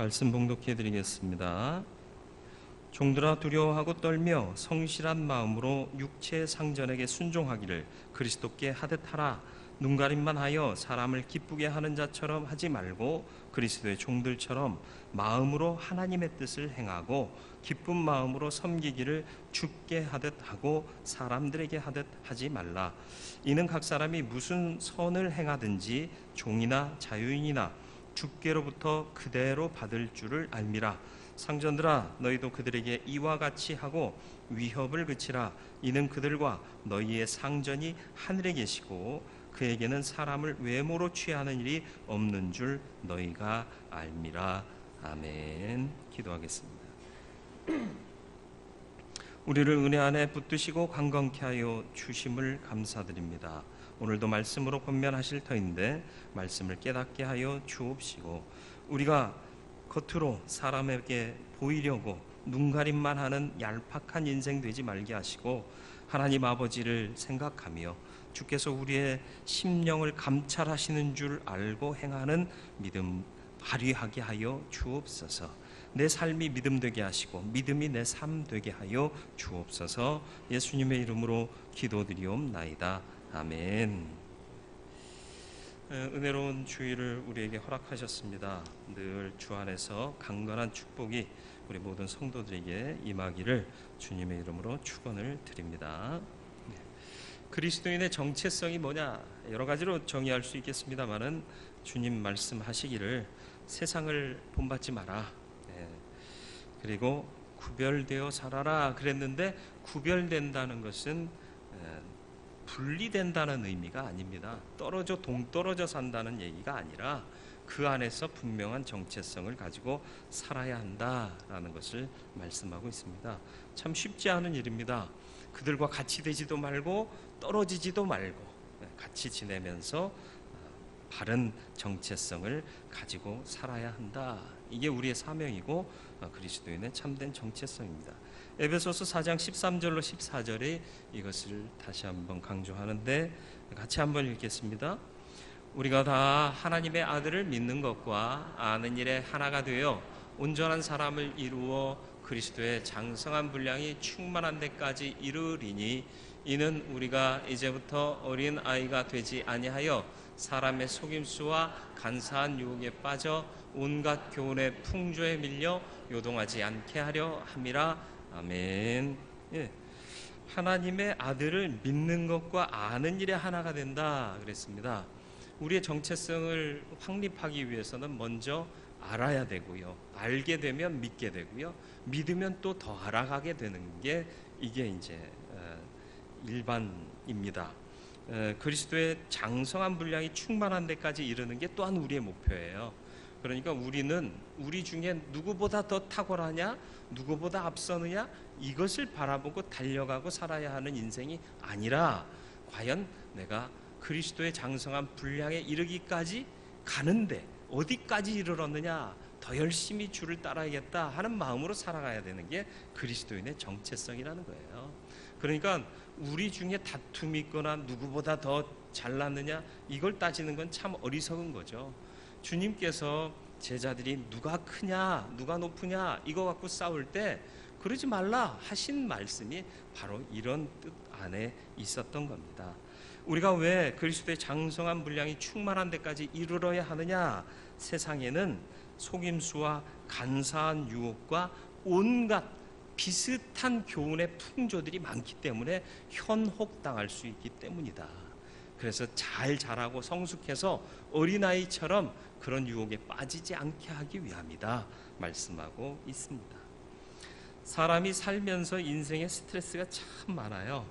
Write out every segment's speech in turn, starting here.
말씀 봉독해 드리겠습니다. 종들아 두려워하고 떨며 성실한 마음으로 육체의 상전에게 순종하기를 그리스도께 하듯 하라. 눈가림만 하여 사람을 기쁘게 하는 자처럼 하지 말고 그리스도의 종들처럼 마음으로 하나님의 뜻을 행하고 기쁜 마음으로 섬기기를 주께 하듯 하고 사람들에게 하듯 하지 말라. 이는 각 사람이 무슨 선을 행하든지 종이나 자유인이나 주께로부터 그대로 받을 줄을 알미라. 상전들아 너희도 그들에게 이와 같이 하고 위협을 그치라. 이는 그들과 너희의 상전이 하늘에 계시고 그에게는 사람을 외모로 취하는 일이 없는 줄 너희가 알미라. 아멘. 기도하겠습니다. 우리를 은혜 안에 붙드시고 강건케 하여 주심을 감사드립니다. 오늘도 말씀으로 권면하실 터인데 말씀을 깨닫게 하여 주옵시고 우리가 겉으로 사람에게 보이려고 눈가림만 하는 얄팍한 인생 되지 말게 하시고 하나님 아버지를 생각하며 주께서 우리의 심령을 감찰하시는 줄 알고 행하는 믿음 발휘하게 하여 주옵소서. 내 삶이 믿음 되게 하시고 믿음이 내 삶 되게 하여 주옵소서. 예수님의 이름으로 기도드리옵나이다. 아멘. 은혜로운 주일을 우리에게 허락하셨습니다. 늘 주 안에서 강건한 축복이 우리 모든 성도들에게 임하기를 주님의 이름으로 축원을 드립니다. 그리스도인의 정체성이 뭐냐? 여러 가지로 정의할 수 있겠습니다만은 주님 말씀하시기를 세상을 본받지 마라. 그리고 구별되어 살아라 그랬는데 구별된다는 것은 분리된다는 의미가 아닙니다. 동떨어져 산다는 얘기가 아니라 그 안에서 분명한 정체성을 가지고 살아야 한다라는 것을 말씀하고 있습니다. 참 쉽지 않은 일입니다. 그들과 같이 되지도 말고 떨어지지도 말고 같이 지내면서 바른 정체성을 가지고 살아야 한다. 이게 우리의 사명이고 그리스도인의 참된 정체성입니다. 에베소서 4장 13절로 14절에 이것을 다시 한번 강조하는데 같이 한번 읽겠습니다. 우리가 다 하나님의 아들을 믿는 것과 아는 일에 하나가 되어 온전한 사람을 이루어 그리스도의 장성한 분량이 충만한 데까지 이르리니 이는 우리가 이제부터 어린 아이가 되지 아니하여 사람의 속임수와 간사한 유혹에 빠져 온갖 교훈의 풍조에 밀려 요동하지 않게 하려 함이라. 아멘. 하나님의 아들을 믿는 것과 아는 일에 하나가 된다 그랬습니다. 우리의 정체성을 확립하기 위해서는 먼저 알아야 되고요. 알게 되면 믿게 되고요. 믿으면 또 더 알아가게 되는 게 이게 이제 일반입니다. 그리스도의 장성한 분량이 충만한 데까지 이르는 게 또한 우리의 목표예요. 그러니까 우리는 우리 중에 누구보다 더 탁월하냐, 누구보다 앞서느냐 이것을 바라보고 달려가고 살아야 하는 인생이 아니라 과연 내가 그리스도의 장성한 분량에 이르기까지 가는데 어디까지 이르렀느냐, 더 열심히 주를 따라야겠다 하는 마음으로 살아가야 되는 게 그리스도인의 정체성이라는 거예요. 그러니까 우리 중에 다툼이 있거나 누구보다 더 잘났느냐 이걸 따지는 건 참 어리석은 거죠. 주님께서 제자들이 누가 크냐 누가 높으냐 이거 갖고 싸울 때 그러지 말라 하신 말씀이 바로 이런 뜻 안에 있었던 겁니다. 우리가 왜 그리스도의 장성한 분량이 충만한 데까지 이르러야 하느냐? 세상에는 속임수와 간사한 유혹과 온갖 비슷한 교훈의 풍조들이 많기 때문에 현혹당할 수 있기 때문이다. 그래서 잘 자라고 성숙해서 어린아이처럼 그런 유혹에 빠지지 않게 하기 위함이다 말씀하고 있습니다. 사람이 살면서 인생에 스트레스가 참 많아요.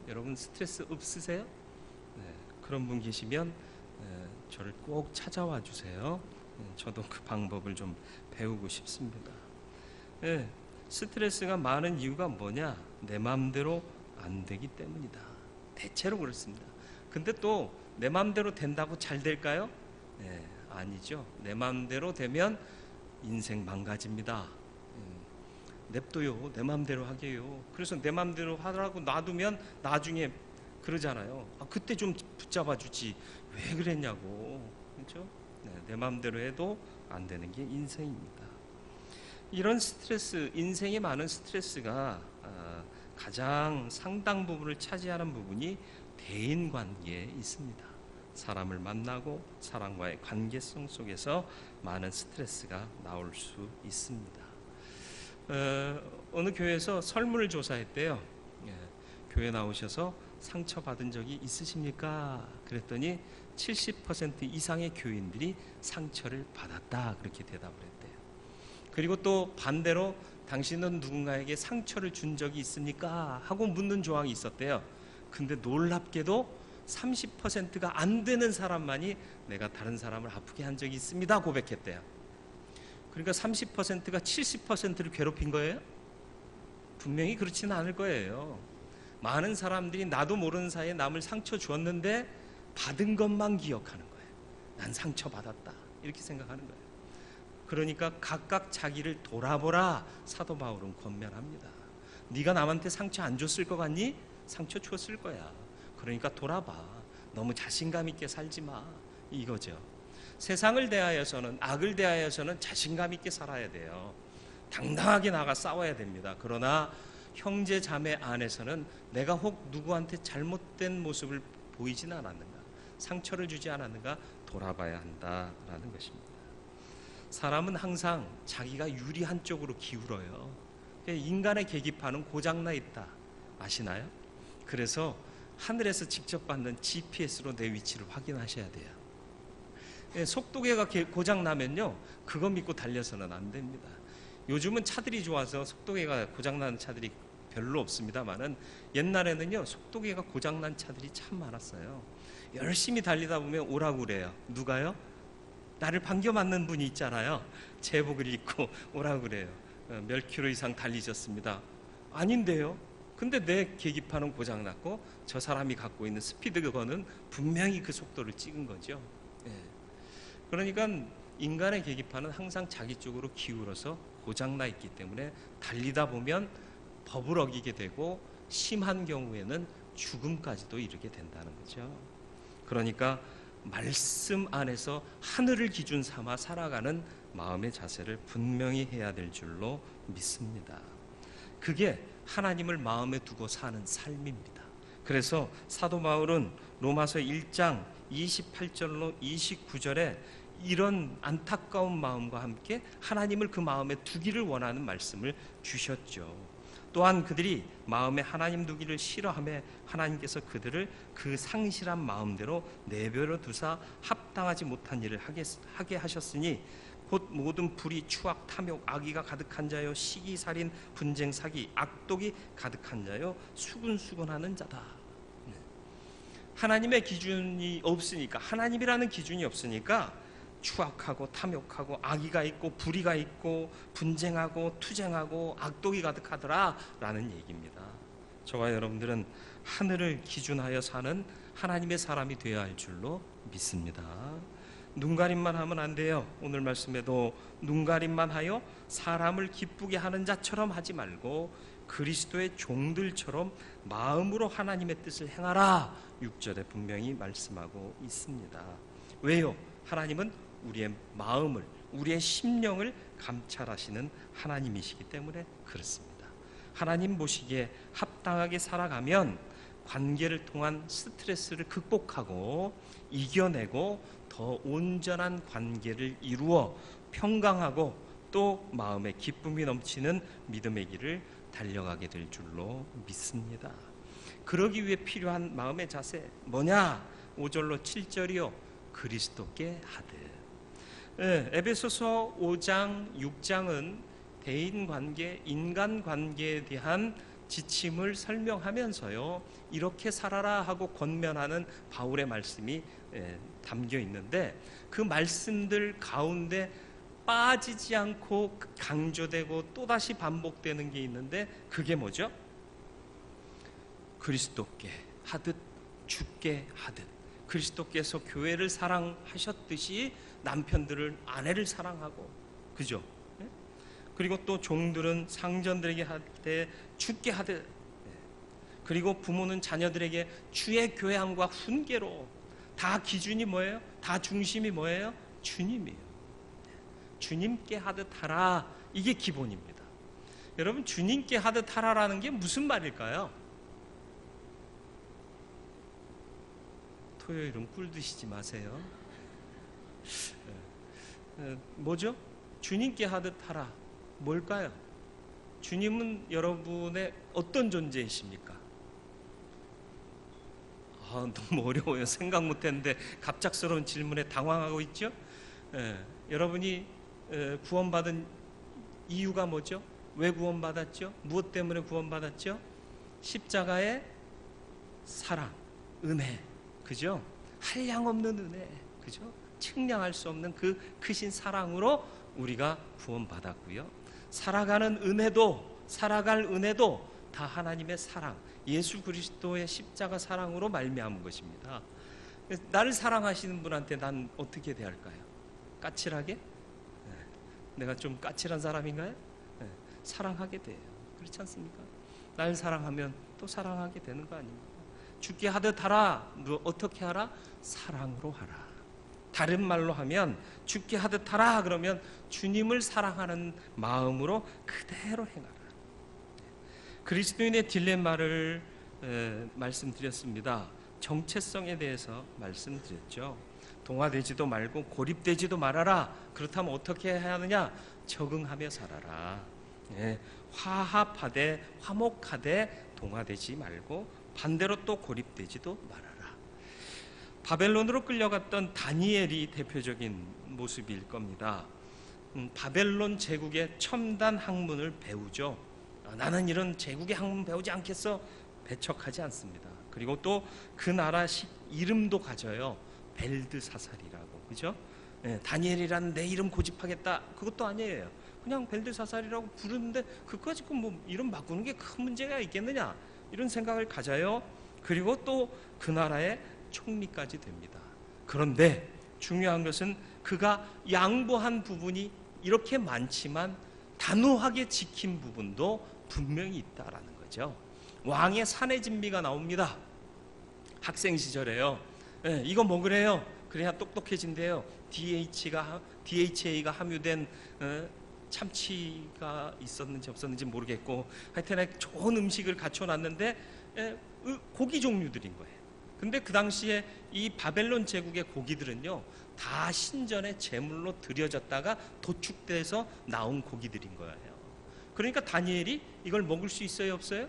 여러분 스트레스 없으세요? 그런 분 계시면 저를 꼭 찾아와 주세요. 저도 그 방법을 좀 배우고 싶습니다. 스트레스가 많은 이유가 뭐냐? 내 마음대로 안 되기 때문이다. 대체로 그렇습니다. 근데 또 내 마음대로 된다고 잘 될까요? 아니죠. 내 마음대로 되면 인생 망가집니다. 냅둬요. 내 마음대로 하게요. 그래서 내 마음대로 하라고 놔두면 나중에 그러잖아요. 그때 좀 붙잡아 주지 왜 그랬냐고. 그렇죠? 내 마음대로 해도 안 되는 게 인생입니다. 이런 스트레스, 인생에 많은 스트레스가 가장 상당 부분을 차지하는 부분이 대인관계에 있습니다. 사람을 만나고 사람과의 관계성 속에서 많은 스트레스가 나올 수 있습니다. 어느 교회에서 설문을 조사했대요. 교회 나오셔서 상처받은 적이 있으십니까? 그랬더니 70% 이상의 교인들이 상처를 받았다, 그렇게 대답을 했대요. 그리고 또 반대로 당신은 누군가에게 상처를 준 적이 있습니까? 하고 묻는 조항이 있었대요. 근데 놀랍게도 30%가 안 되는 사람만이 내가 다른 사람을 아프게 한 적이 있습니다, 고백했대요. 그러니까 30%가 70%를 괴롭힌 거예요? 분명히 그렇지는 않을 거예요. 많은 사람들이 나도 모르는 사이에 남을 상처 주었는데 받은 것만 기억하는 거예요. 난 상처받았다, 이렇게 생각하는 거예요. 그러니까 각각 자기를 돌아보라, 사도 바울은 권면합니다. 네가 남한테 상처 안 줬을 것 같니? 상처 줬을 거야. 그러니까 돌아봐. 너무 자신감 있게 살지 마, 이거죠. 세상을 대하여서는, 악을 대하여서는 자신감 있게 살아야 돼요. 당당하게 나가 싸워야 됩니다. 그러나 형제 자매 안에서는 내가 혹 누구한테 잘못된 모습을 보이진 않았는가, 상처를 주지 않았는가 돌아봐야 한다라는 것입니다. 사람은 항상 자기가 유리한 쪽으로 기울어요. 인간의 계기판은 고장나 있다, 아시나요? 그래서 하늘에서 직접 받는 GPS로 내 위치를 확인하셔야 돼요. 속도계가 고장나면요, 그거 믿고 달려서는 안 됩니다. 요즘은 차들이 좋아서 속도계가 고장나는 차들이 별로 없습니다만은 옛날에는요, 속도계가 고장난 차들이 참 많았어요. 열심히 달리다 보면 오라고 그래요. 누가요? 나를 반겨 맞는 분이 있잖아요. 제복을 입고 오라고 그래요. 몇 킬로 이상 달리셨습니다. 아닌데요. 근데 내 계기판은 고장났고 저 사람이 갖고 있는 스피드 그거는 분명히 그 속도를 찍은 거죠. 그러니까 인간의 계기판은 항상 자기 쪽으로 기울어서 고장나 있기 때문에 달리다 보면 법을 어기게 되고 심한 경우에는 죽음까지도 이르게 된다는 거죠. 그러니까 말씀 안에서 하늘을 기준 삼아 살아가는 마음의 자세를 분명히 해야 될 줄로 믿습니다. 그게 하나님을 마음에 두고 사는 삶입니다. 그래서 사도 바울은 로마서 1장 28절로 29절에 이런 안타까운 마음과 함께 하나님을 그 마음에 두기를 원하는 말씀을 주셨죠. 또한 그들이 마음에 하나님 두기를 싫어하며 하나님께서 그들을 그 상실한 마음대로 내버려 두사 합당하지 못한 일을 하게 하셨으니 곧 모든 불의, 추악, 탐욕, 악의가 가득한 자요, 시기, 살인, 분쟁, 사기, 악독이 가득한 자요, 수군수군하는 자다. 하나님의 기준이 없으니까, 하나님이라는 기준이 없으니까 추악하고 탐욕하고 악의가 있고 불의가 있고 분쟁하고 투쟁하고 악독이 가득하더라 라는 얘기입니다. 저와 여러분들은 하늘을 기준하여 사는 하나님의 사람이 되어야 할 줄로 믿습니다. 눈가림만 하면 안 돼요. 오늘 말씀에도 눈가림만 하여 사람을 기쁘게 하는 자처럼 하지 말고 그리스도의 종들처럼 마음으로 하나님의 뜻을 행하라, 6절에 분명히 말씀하고 있습니다. 왜요? 하나님은 우리의 마음을, 우리의 심령을 감찰하시는 하나님이시기 때문에 그렇습니다. 하나님 보시기에 합당하게 살아가면 관계를 통한 스트레스를 극복하고 이겨내고 더 온전한 관계를 이루어 평강하고 또 마음에 기쁨이 넘치는 믿음의 길을 달려가게 될 줄로 믿습니다. 그러기 위해 필요한 마음의 자세 뭐냐? 5절로 7절이요. 그리스도께 하듯. 에베소서 5장, 6장은 대인관계, 인간관계에 대한 지침을 설명하면서요, 이렇게 살아라 하고 권면하는 바울의 말씀이 담겨 있는데 그 말씀들 가운데 빠지지 않고 강조되고 또다시 반복되는 게 있는데 그게 뭐죠? 그리스도께 하듯 주께 하듯. 그리스도께서 교회를 사랑하셨듯이 남편들은 아내를 사랑하고, 그죠? 그리고 또 종들은 상전들에게 할 때 주께 하듯, 그리고 부모는 자녀들에게 주의 교양과 훈계로. 다 기준이 뭐예요? 다 중심이 뭐예요? 주님이에요. 주님께 하듯 하라. 이게 기본입니다. 여러분, 주님께 하듯 하라라는 게 무슨 말일까요? 토요일은 꿀 드시지 마세요. 뭐죠? 주님께 하듯 하라. 뭘까요? 주님은 여러분의 어떤 존재이십니까? 너무 어려워요. 생각 못했는데 갑작스러운 질문에 당황하고 있죠? 여러분이 구원받은 이유가 뭐죠? 왜 구원받았죠? 무엇 때문에 구원받았죠? 십자가의 사랑, 은혜, 그죠? 한량없는 은혜, 그죠? 측량할 수 없는 그 크신 사랑으로 우리가 구원받았고요. 살아가는 은혜도, 살아갈 은혜도 다 하나님의 사랑, 예수 그리스도의 십자가 사랑으로 말미암은 것입니다. 나를 사랑하시는 분한테 난 어떻게 대할까요? 까칠하게? 내가 좀 까칠한 사람인가요? 사랑하게 돼요. 그렇지 않습니까? 날 사랑하면 또 사랑하게 되는 거 아닙니까? 죽게 하듯 하라. 어떻게 하라? 사랑으로 하라. 다른 말로 하면 죽게 하듯 하라 그러면 주님을 사랑하는 마음으로 그대로 행하라. 그리스도인의 딜레마를 말씀드렸습니다. 정체성에 대해서 말씀드렸죠. 동화되지도 말고 고립되지도 말아라. 그렇다면 어떻게 해야 하느냐? 적응하며 살아라. 화합하되 화목하되 동화되지 말고 반대로 또 고립되지도 말아라. 바벨론으로 끌려갔던 다니엘이 대표적인 모습일 겁니다. 바벨론 제국의 첨단 학문을 배우죠. 나는 이런 제국의 학문 배우지 않겠어? 배척하지 않습니다. 그리고 또 그 나라식 이름도 가져요. 벨드사살이라고, 그죠? 다니엘이라는 내 이름 고집하겠다. 그것도 아니에요. 그냥 벨드사살이라고 부르는데 그까지 뭐 이름 바꾸는 게 큰 문제가 있겠느냐? 이런 생각을 가져요. 그리고 또 그 나라의 총리까지 됩니다. 그런데 중요한 것은 그가 양보한 부분이 이렇게 많지만 단호하게 지킨 부분도 분명히 있다라는 거죠. 왕의 사내 진미가 나옵니다. 학생 시절에요. 이거 먹으래요. 그래야 똑똑해진대요. DHA가 함유된 참치가 있었는지 없었는지 모르겠고 하여튼 좋은 음식을 갖춰놨는데 고기 종류들인 거예요. 근데 그 당시에 이 바벨론 제국의 고기들은요 다 신전에 제물로 드려졌다가 도축돼서 나온 고기들인 거예요. 그러니까 다니엘이 이걸 먹을 수 있어요, 없어요?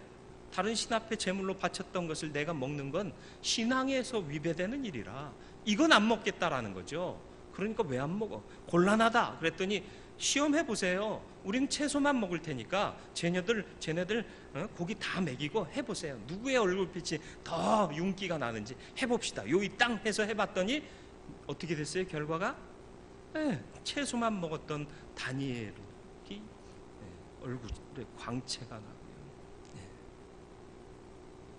다른 신 앞에 제물로 바쳤던 것을 내가 먹는 건 신앙에서 위배되는 일이라 이건 안 먹겠다라는 거죠. 그러니까 왜 안 먹어? 곤란하다. 그랬더니 시험해 보세요. 우린 채소만 먹을 테니까 쟤네들 고기 다 먹이고 해보세요. 누구의 얼굴빛이 더 윤기가 나는지 해봅시다. 요이 땅 해서 해봤더니 어떻게 됐어요? 결과가 채소만 먹었던 다니엘이 얼굴에 광채가 나고요.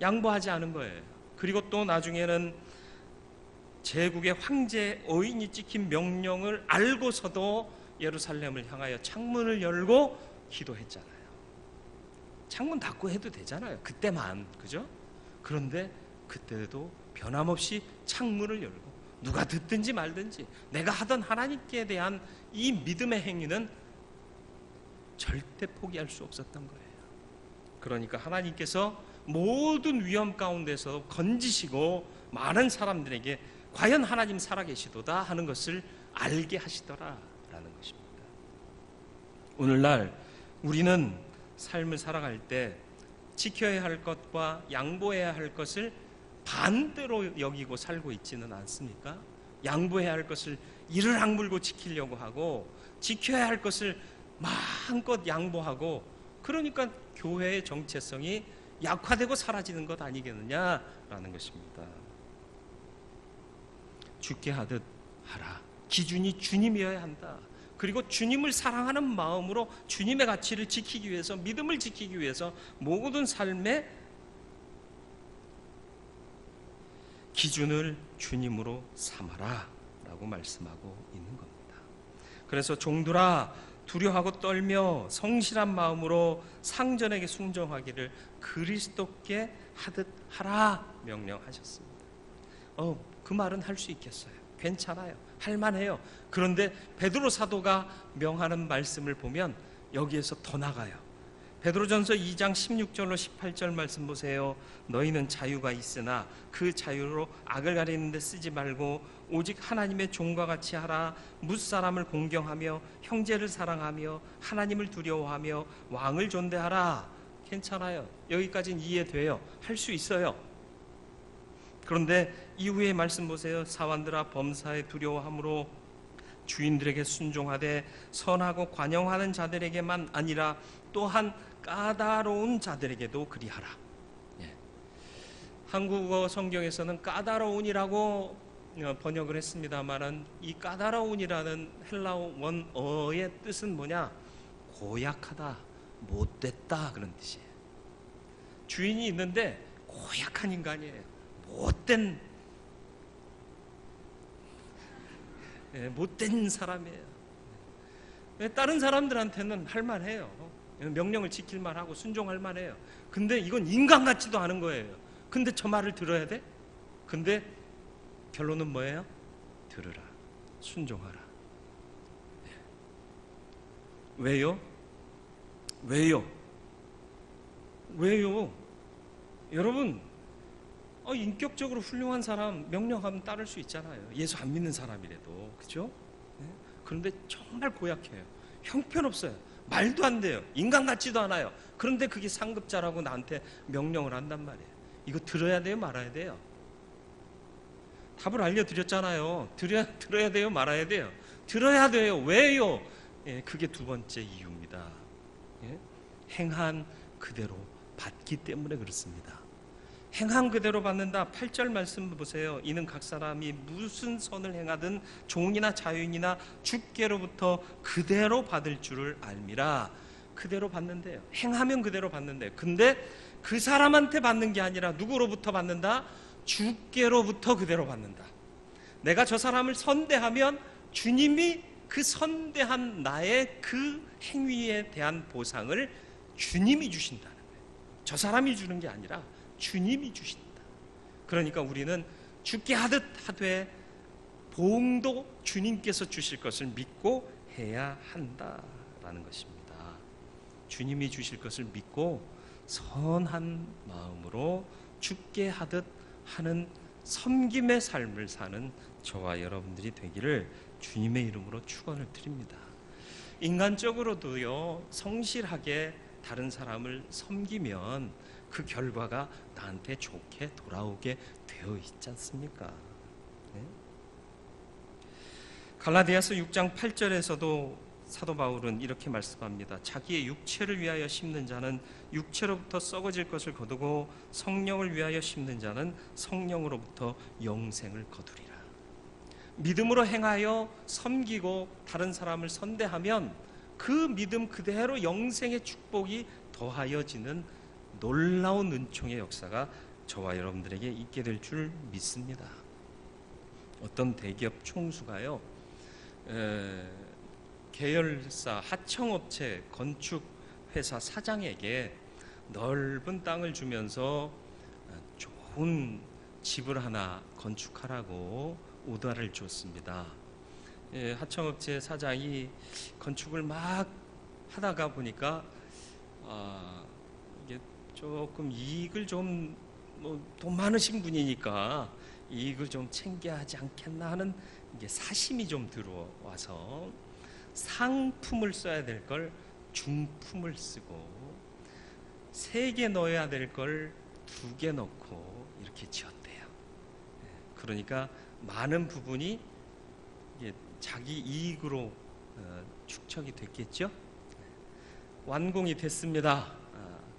양보하지 않은 거예요. 그리고 또 나중에는 제국의 황제 어인이 찍힌 명령을 알고서도 예루살렘을 향하여 창문을 열고 기도했잖아요. 창문 닫고 해도 되잖아요. 그때만, 그죠? 그런데 그때도 변함없이 창문을 열고 누가 듣든지 말든지 내가 하던 하나님께 대한 이 믿음의 행위는 절대 포기할 수 없었던 거예요. 그러니까 하나님께서 모든 위험 가운데서 건지시고 많은 사람들에게 과연 하나님 살아계시도다 하는 것을 알게 하시더라라는 것입니다. 오늘날 우리는 삶을 살아갈 때 지켜야 할 것과 양보해야 할 것을 반대로 여기고 살고 있지는 않습니까? 양보해야 할 것을 이를 악물고 지키려고 하고 지켜야 할 것을 마음껏 양보하고 그러니까 교회의 정체성이 약화되고 사라지는 것 아니겠느냐라는 것입니다. 죽게 하듯 하라. 기준이 주님이어야 한다. 그리고 주님을 사랑하는 마음으로 주님의 가치를 지키기 위해서 믿음을 지키기 위해서 모든 삶의 기준을 주님으로 삼아라 라고 말씀하고 있는 겁니다. 그래서 종들아 두려워하고 떨며 성실한 마음으로 상전에게 순종하기를 그리스도께 하듯 하라 명령하셨습니다. 그 말은 할 수 있겠어요. 괜찮아요. 할만해요. 그런데 베드로 사도가 명하는 말씀을 보면 여기에서 더 나가요. 베드로전서 2장 16절로 18절 말씀 보세요. 너희는 자유가 있으나 그 자유로 악을 가리는 데 쓰지 말고 오직 하나님의 종과 같이 하라. 뭇사람을 공경하며 형제를 사랑하며 하나님을 두려워하며 왕을 존대하라. 괜찮아요. 여기까지는 이해돼요. 할 수 있어요. 그런데 이후의 말씀 보세요. 사환들아 범사에 두려워함으로 주인들에게 순종하되 선하고 관용하는 자들에게만 아니라 또한 까다로운 자들에게도 그리하라. 예. 한국어 성경에서는 까다로운이라고 번역을 했습니다만은 이 까다로운이라는 헬라어 원어의 뜻은 뭐냐? 고약하다, 못됐다 그런 뜻이에요. 주인이 있는데 고약한 인간이에요. 못된 사람이에요. 다른 사람들한테는 할만해요. 명령을 지킬만 하고 순종할 만해요. 근데 이건 인간 같지도 않은 거예요. 근데 저 말을 들어야 돼? 근데 결론은 뭐예요? 들으라, 순종하라. 왜요? 여러분, 인격적으로 훌륭한 사람 명령하면 따를 수 있잖아요. 예수 안 믿는 사람이라도. 그죠? 그런데 정말 고약해요. 형편없어요. 말도 안 돼요. 인간 같지도 않아요. 그런데 그게 상급자라고 나한테 명령을 한단 말이에요. 이거 들어야 돼요? 말아야 돼요? 답을 알려드렸잖아요. 들어야 돼요? 말아야 돼요? 들어야 돼요. 왜요? 그게 두 번째 이유입니다. 행한 그대로 받기 때문에 그렇습니다. 행한 그대로 받는다. 8절 말씀 보세요. 이는 각 사람이 무슨 선을 행하든 종이나 자유인이나 주께로부터 그대로 받을 줄을 알미라. 그대로 받는데요. 행하면 그대로 받는데요. 근데 그 사람한테 받는 게 아니라 누구로부터 받는다? 주께로부터 그대로 받는다. 내가 저 사람을 선대하면 주님이 그 선대한 나의 그 행위에 대한 보상을 주님이 주신다는 거예요. 저 사람이 주는 게 아니라 주님이 주신다. 그러니까 우리는 주께 하듯 하되 보응도 주님께서 주실 것을 믿고 해야 한다라는 것입니다. 주님이 주실 것을 믿고 선한 마음으로 주께 하듯 하는 섬김의 삶을 사는 저와 여러분들이 되기를 주님의 이름으로 축원을 드립니다. 인간적으로도요, 성실하게 다른 사람을 섬기면 그 결과가 나한테 좋게 돌아오게 되어 있지 않습니까? 네? 갈라디아서 6장 8절에서도 사도 바울은 이렇게 말씀합니다. 자기의 육체를 위하여 심는 자는 육체로부터 썩어질 것을 거두고 성령을 위하여 심는 자는 성령으로부터 영생을 거두리라. 믿음으로 행하여 섬기고 다른 사람을 선대하면 그 믿음 그대로 영생의 축복이 더하여지는 놀라운 은총의 역사가 저와 여러분들에게 있게 될 줄 믿습니다. 어떤 대기업 총수가요, 계열사 하청업체 건축회사 사장에게 넓은 땅을 주면서 좋은 집을 하나 건축하라고 오더를 줬습니다. 하청업체 사장이 건축을 막 하다가 보니까 이게 조금 이익을 좀 돈 많으신 분이니까 이익을 좀 챙겨야 하지 않겠나 하는 이게 사심이 좀 들어와서 상품을 써야 될 걸 중품을 쓰고 3개 넣어야 될 걸 2개 넣고 이렇게 지었대요. 그러니까 많은 부분이 자기 이익으로 축적이 됐겠죠. 완공이 됐습니다.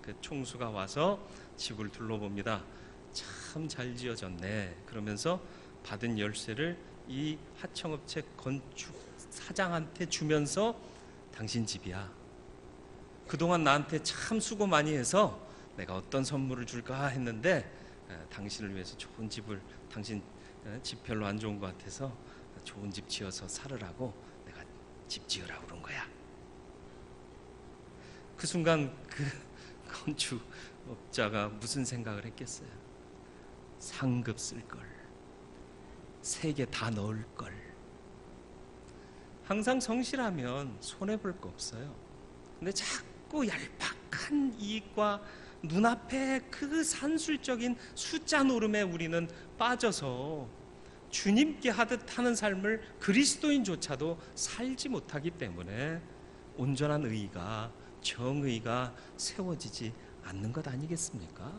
그 총수가 와서 집을 둘러봅니다. 참 잘 지어졌네. 그러면서 받은 열쇠를 이 하청업체 건축 사장한테 주면서 당신 집이야. 그동안 나한테 참 수고 많이 해서 내가 어떤 선물을 줄까 했는데 당신을 위해서 좋은 집을, 당신 집 별로 안 좋은 것 같아서 좋은 집 지어서 살으라고 내가 집 지으라고 그런 거야. 그 순간 그 건축업자가 무슨 생각을 했겠어요? 상급 쓸 걸, 3개 다 넣을 걸. 항상 성실하면 손해볼 거 없어요. 근데 자꾸 얄팍한 이익과 눈앞에 그 산술적인 숫자 노름에 우리는 빠져서 주님께 하듯 하는 삶을 그리스도인조차도 살지 못하기 때문에 온전한 의가, 정의가 세워지지 않는 것 아니겠습니까?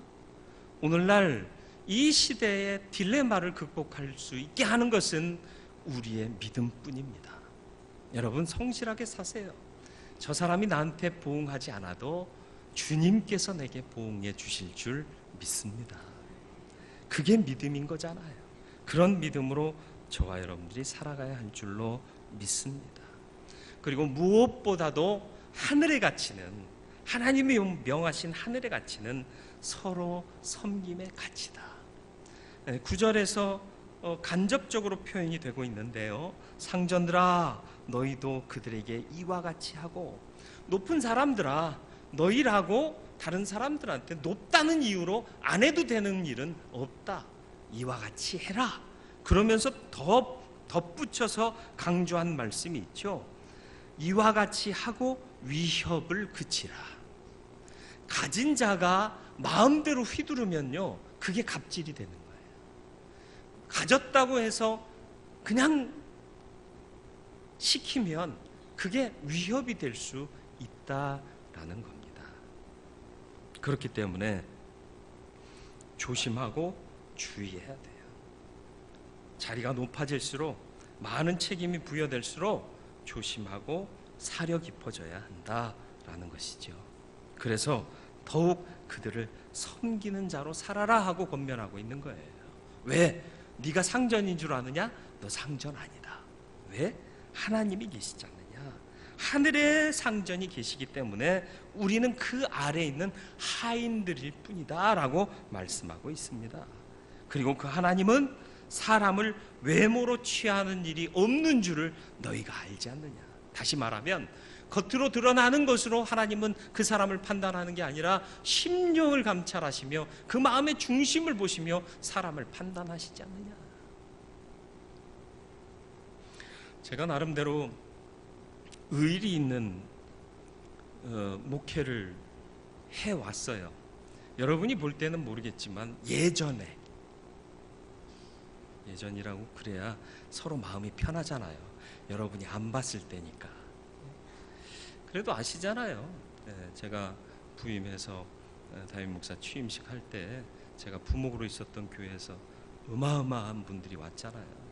오늘날 이 시대의 딜레마를 극복할 수 있게 하는 것은 우리의 믿음뿐입니다. 여러분, 성실하게 사세요. 저 사람이 나한테 보응하지 않아도 주님께서 내게 보응해 주실 줄 믿습니다. 그게 믿음인 거잖아요. 그런 믿음으로 저와 여러분들이 살아가야 할 줄로 믿습니다. 그리고 무엇보다도 하늘의 가치는, 하나님이 명하신 하늘의 가치는 서로 섬김의 가치다. 9절에서 간접적으로 표현이 되고 있는데요. 상전들아, 너희도 그들에게 이와 같이 하고, 높은 사람들아, 너희라고 다른 사람들한테 높다는 이유로 안 해도 되는 일은 없다. 이와 같이 해라. 그러면서 더 덧붙여서 강조한 말씀이 있죠. 이와 같이 하고 위협을 그치라. 가진 자가 마음대로 휘두르면요, 그게 갑질이 되는 거예요. 가졌다고 해서 그냥 시키면 그게 위협이 될 수 있다라는 겁니다. 그렇기 때문에 조심하고 주의해야 돼요. 자리가 높아질수록, 많은 책임이 부여될수록 조심하고 사려 깊어져야 한다라는 것이죠. 그래서 더욱 그들을 섬기는 자로 살아라 하고 권면하고 있는 거예요. 왜? 네가 상전인 줄 아느냐? 너 상전 아니다. 왜? 하나님이 계시지 않느냐? 하늘에 상전이 계시기 때문에 우리는 그 아래에 있는 하인들일 뿐이다 라고 말씀하고 있습니다. 그리고 그 하나님은 사람을 외모로 취하는 일이 없는 줄을 너희가 알지 않느냐. 다시 말하면 겉으로 드러나는 것으로 하나님은 그 사람을 판단하는 게 아니라 심령을 감찰하시며 그 마음의 중심을 보시며 사람을 판단하시지 않느냐. 제가 나름대로 의리 있는 목회를 해왔어요. 여러분이 볼 때는 모르겠지만 예전이라고 그래야 서로 마음이 편하잖아요. 여러분이 안 봤을 때니까. 그래도 아시잖아요. 제가 부임해서 담임 목사 취임식 할 때 제가 부목으로 있었던 교회에서 어마어마한 분들이 왔잖아요.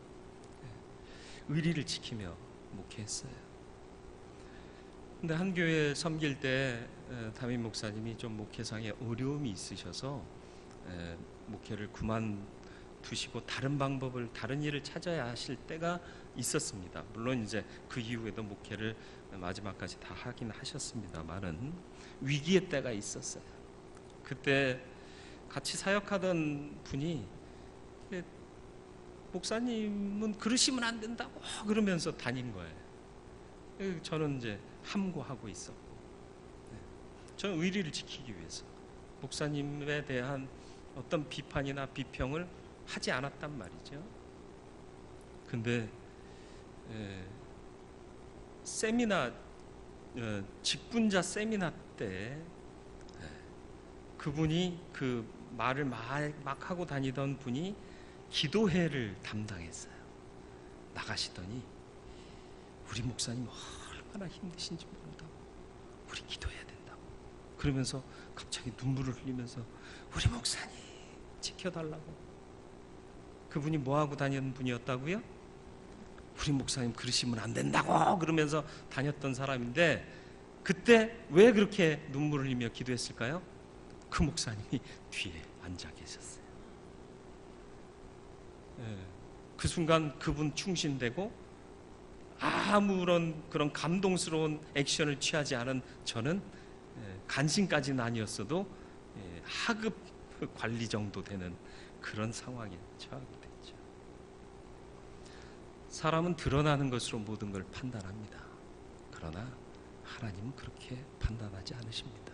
의리를 지키며 목회했어요. 근데 한 교회 섬길 때 담임 목사님이 좀 목회상에 어려움이 있으셔서 목회를 그만두시고 다른 방법을, 다른 일을 찾아야 하실 때가 있었습니다. 물론 이제 그 이후에도 목회를 마지막까지 다 하긴 하셨습니다만은 위기의 때가 있었어요. 그때 같이 사역하던 분이 목사님은 그러시면 안 된다고 그러면서 다닌 거예요. 저는 이제 함구하고 있었고, 저는 의리를 지키기 위해서 목사님에 대한 어떤 비판이나 비평을 하지 않았단 말이죠. 근데 세미나, 직분자 세미나 때 그분이 그 말을 막 하고 다니던 분이 기도회를 담당했어요. 나가시더니 우리 목사님 얼마나 힘드신지 모른다고, 우리 기도해야 된다고 그러면서 갑자기 눈물을 흘리면서 우리 목사님 지켜달라고. 그분이 뭐하고 다니는 분이었다고요? 우리 목사님 그러시면 안 된다고 그러면서 다녔던 사람인데, 그때 왜 그렇게 눈물을 흘리며 기도했을까요? 그 목사님이 뒤에 앉아 계셨어요. 그 순간 그분 충신되고 아무런 그런 감동스러운 액션을 취하지 않은 저는 간신까지는 아니었어도 하급 관리 정도 되는 그런 상황에 처하게 됐죠. 사람은 드러나는 것으로 모든 걸 판단합니다. 그러나 하나님은 그렇게 판단하지 않으십니다.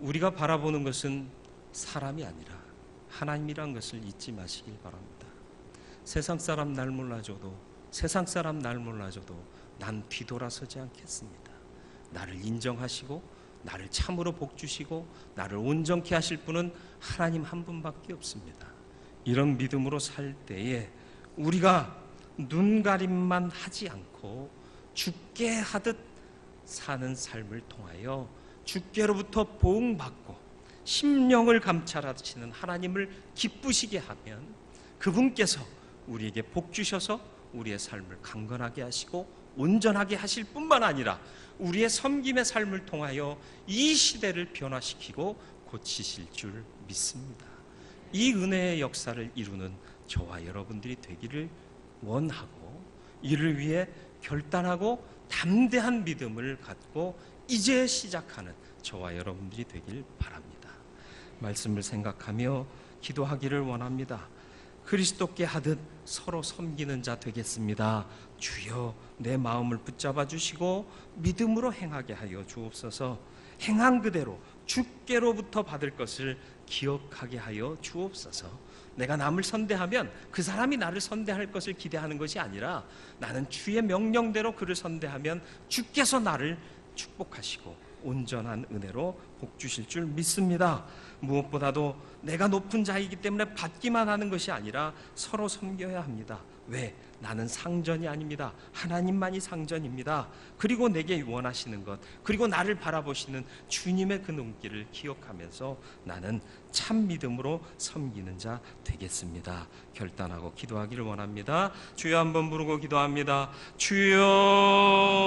우리가 바라보는 것은 사람이 아니라 하나님이란 것을 잊지 마시길 바랍니다. 세상 사람 날 몰라줘도, 세상 사람 날 몰라줘도 난 뒤돌아서지 않겠습니다. 나를 인정하시고 나를 참으로 복 주시고 나를 온전케 하실 분은 하나님 한 분밖에 없습니다. 이런 믿음으로 살 때에 우리가 눈가림만 하지 않고 주께 하듯 사는 삶을 통하여 주께로부터 보응받고 심령을 감찰하시는 하나님을 기쁘시게 하면 그분께서 우리에게 복 주셔서 우리의 삶을 강건하게 하시고 온전하게 하실 뿐만 아니라 우리의 섬김의 삶을 통하여 이 시대를 변화시키고 고치실 줄 믿습니다. 이 은혜의 역사를 이루는 저와 여러분들이 되기를 원하고 이를 위해 결단하고 담대한 믿음을 갖고 이제 시작하는 저와 여러분들이 되길 바랍니다. 말씀을 생각하며 기도하기를 원합니다. 그리스도께 하듯 서로 섬기는 자 되겠습니다. 주여 내 마음을 붙잡아 주시고 믿음으로 행하게 하여 주옵소서. 행한 그대로 주께로부터 받을 것을 기억하게 하여 주옵소서. 내가 남을 선대하면 그 사람이 나를 선대할 것을 기대하는 것이 아니라 나는 주의 명령대로 그를 선대하면 주께서 나를 축복하시고 온전한 은혜로 복 주실 줄 믿습니다. 무엇보다도 내가 높은 자이기 때문에 받기만 하는 것이 아니라 서로 섬겨야 합니다. 왜? 나는 상전이 아닙니다. 하나님만이 상전입니다. 그리고 내게 원하시는 것, 그리고 나를 바라보시는 주님의 그 눈길을 기억하면서 나는 참 믿음으로 섬기는 자 되겠습니다. 결단하고 기도하기를 원합니다. 주여 한번 부르고 기도합니다. 주여.